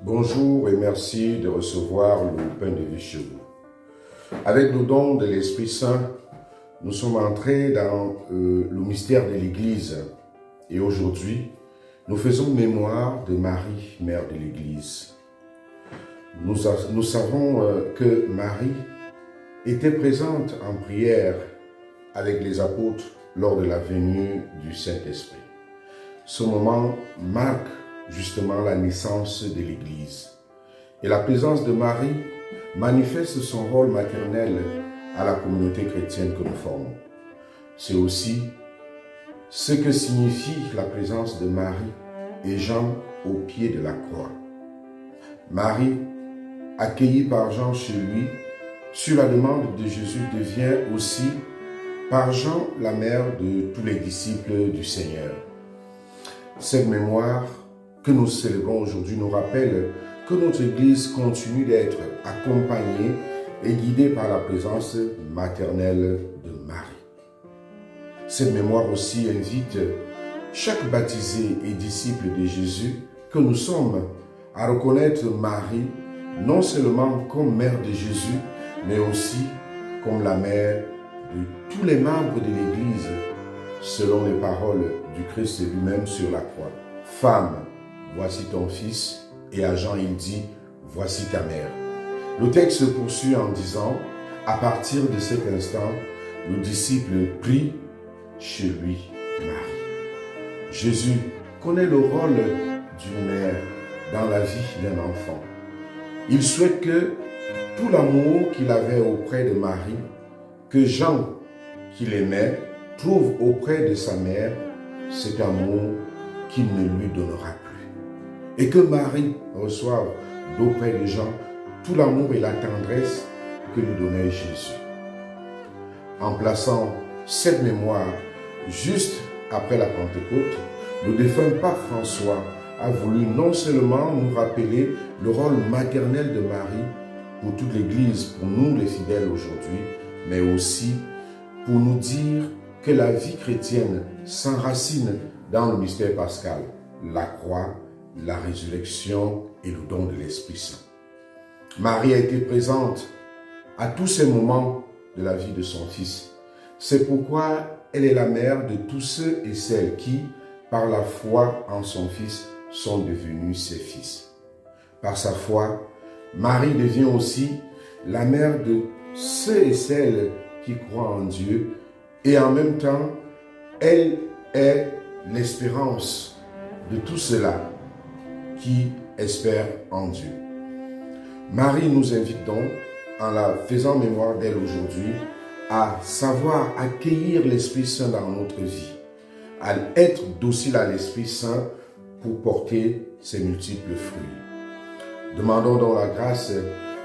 Bonjour et merci de recevoir le pain de vie chez vous. Avec le don de l'Esprit Saint, nous sommes entrés dans le mystère de l'Église. Et aujourd'hui, nous faisons mémoire de Marie, mère de l'Église. Nous savons que Marie était présente en prière avec les apôtres lors de la venue du Saint-Esprit. Ce moment marque justement la naissance de l'Église. Et la présence de Marie manifeste son rôle maternel à la communauté chrétienne que nous formons. C'est aussi ce que signifie la présence de Marie et Jean au pied de la croix. Marie, accueillie par Jean chez lui, sur la demande de Jésus, devient aussi par Jean la mère de tous les disciples du Seigneur. Cette mémoire que nous célébrons aujourd'hui nous rappelle que notre Église continue d'être accompagnée et guidée par la présence maternelle de Marie. Cette mémoire aussi invite chaque baptisé et disciple de Jésus que nous sommes à reconnaître Marie non seulement comme mère de Jésus, mais aussi comme la mère de tous les membres de l'Église, selon les paroles du Christ lui-même sur la croix. Femme, voici ton fils, et à Jean il dit, voici ta mère. Le texte se poursuit en disant, à partir de cet instant, le disciple prie chez lui Marie. Jésus connaît le rôle d'une mère dans la vie d'un enfant. Il souhaite que tout l'amour qu'il avait auprès de Marie, que Jean, qu'il aimait, trouve auprès de sa mère cet amour qu'il ne lui donnera plus. Et que Marie reçoive d'auprès de Jean tout l'amour et la tendresse que lui donnait Jésus. En plaçant cette mémoire juste après la Pentecôte, le défunt pape François a voulu non seulement nous rappeler le rôle maternel de Marie pour toute l'Église, pour nous les fidèles aujourd'hui, mais aussi pour nous dire que la vie chrétienne s'enracine dans le mystère pascal, la croix, la résurrection et le don de l'Esprit Saint. Marie a été présente à tous ces moments de la vie de son Fils. C'est pourquoi elle est la mère de tous ceux et celles qui, par la foi en son Fils, sont devenus ses fils. Par sa foi, Marie devient aussi la mère de ceux et celles qui croient en Dieu et en même temps, elle est l'espérance de tous ceux-là qui espèrent en Dieu. Marie nous invite donc, en la faisant mémoire d'elle aujourd'hui, à savoir accueillir l'Esprit Saint dans notre vie, à être docile à l'Esprit Saint pour porter ses multiples fruits. Demandons donc la grâce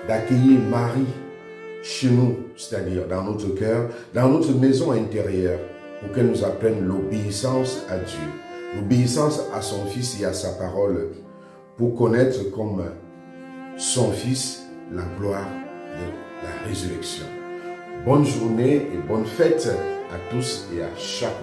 d'accueillir Marie chez nous, c'est-à-dire dans notre cœur, dans notre maison intérieure, pour qu'elle nous apprenne l'obéissance à Dieu, l'obéissance à son Fils et à sa parole, pour connaître comme son Fils la gloire de la résurrection. Bonne journée et bonne fête à tous et à chacun.